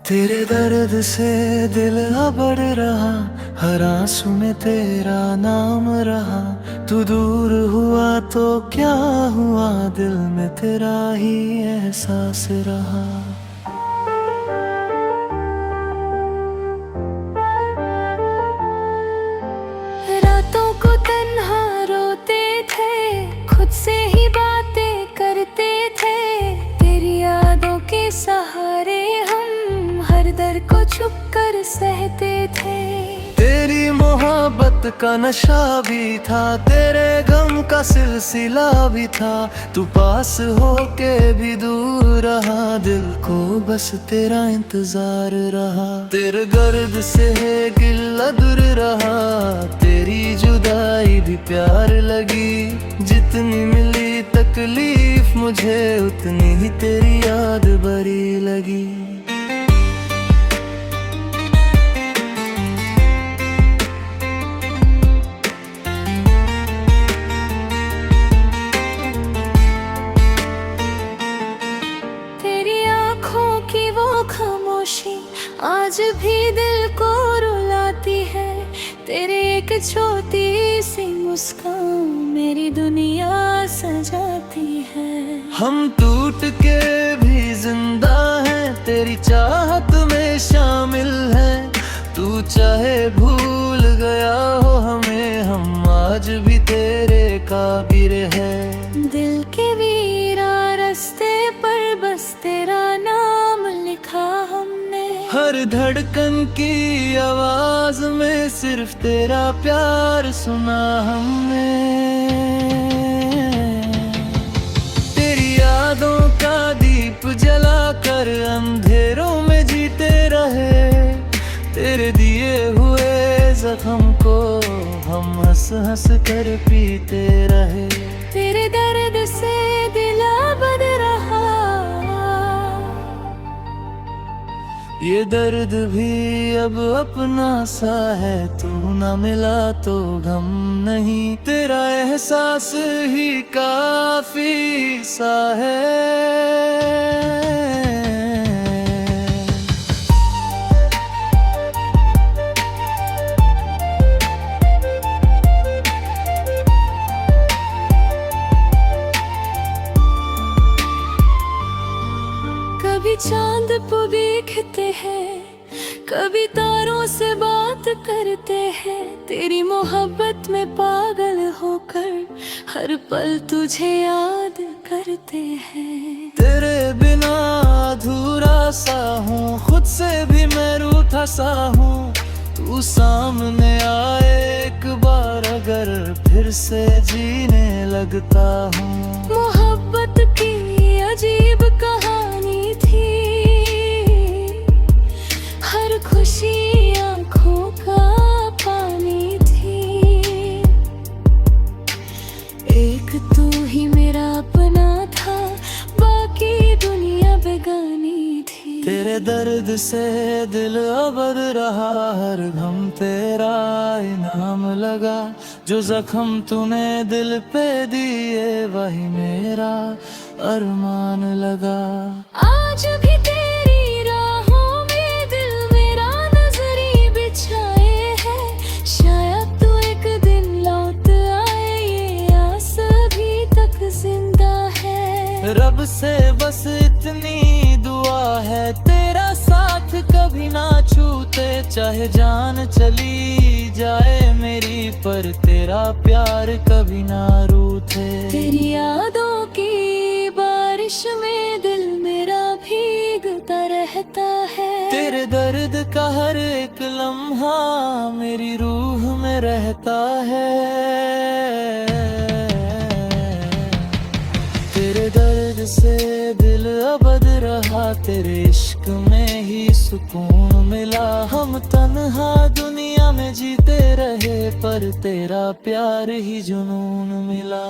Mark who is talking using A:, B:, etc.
A: तेरे दर्द से दिल अबड़ रहा, हर आंसू में तेरा नाम रहा। तू दूर हुआ तो क्या हुआ, दिल में तेरा ही एहसास रहा।
B: रातों को तन्हा रोते थे, खुद से ही बातें करते थे। तेरी यादों के सहारे हम हर दर्द को छुप कर सहते थे।
A: तेरी मोहब्बत का नशा भी था, तेरे गम का सिलसिला भी था। तू पास होके भी दूर रहा, दिल को बस तेरा इंतजार रहा। तेरे गर्द से है गिला दूर रहा, तेरी जुदाई भी प्यार लगी। जितनी मिली तकलीफ मुझे, उतनी ही तेरी याद भरी लगी।
B: खामोशी आज भी दिल को रुलाती है। तेरे एक छोटी सी मुस्कान मेरी दुनिया सजाती है।
A: हम टूट के भी जिंदा हैं, तेरी चाहत में शामिल हैं। तू चाहे भूल गया हो हमें, हम आज भी तेरे काबिर हैं।
B: दिल के वीरा रास्ते पर बस तेरा नाम लिखा हमने।
A: हर धड़कन की आवाज में सिर्फ तेरा प्यार सुना हमने। तेरी यादों का दीप जलाकर अंधेरों में जीते रहे। तेरे दिए हुए जख्म को हम हंस हंस कर पीते रहे।
B: तेरे दर्द से दिल आबाद रहा,
A: ये दर्द भी अब अपना सा है। तू ना मिला तो गम नहीं, तेरा एहसास ही काफी सा है।
B: कभी चांद को देखते हैं, कभी तारों से बात करते हैं। तेरी मोहब्बत में पागल होकर हर पल तुझे याद करते हैं।
A: तेरे बिना अधूरा सा हूँ, खुद से भी मैं रूठा सा हूँ। तू सामने आए एक बार अगर, फिर से जीने लगता हूँ।
B: मोहब्बत की अजीब कहानी थी, हर खुशी आंखों का पानी थी। एक तू ही मेरा अपना था, बाकी दुनिया बेगानी थी।
A: तेरे दर्द से दिल अबड़ रहा, हर गम तेरा इनाम लगा। जो जख्म तूने दिल पे दिए, वही मेरा अरमान लगा।
B: आज भी तेरी राहों में दिल मेरा नजरी बिछाए है। शायद तू एक दिन लौट आए, ये आस अभी तक जिंदा है।
A: रब से बस इतनी दुआ है, तेरा साथ कभी ना छूटे। चाहे जान चली जाए मेरी, पर तेरा प्यार कभी ना रूठे।
B: तेरी यादों की बारिश में दिल मेरा भीगता रहता है।
A: तेरे दर्द का हर एक लम्हा मेरी रूह में रहता है। तेरे दर्द से दिल अबद रहा, तेरे इश्क में ही सुकून मिला। हम तन्हा दुनिया में जीते रहे, पर तेरा प्यार ही जुनून मिला।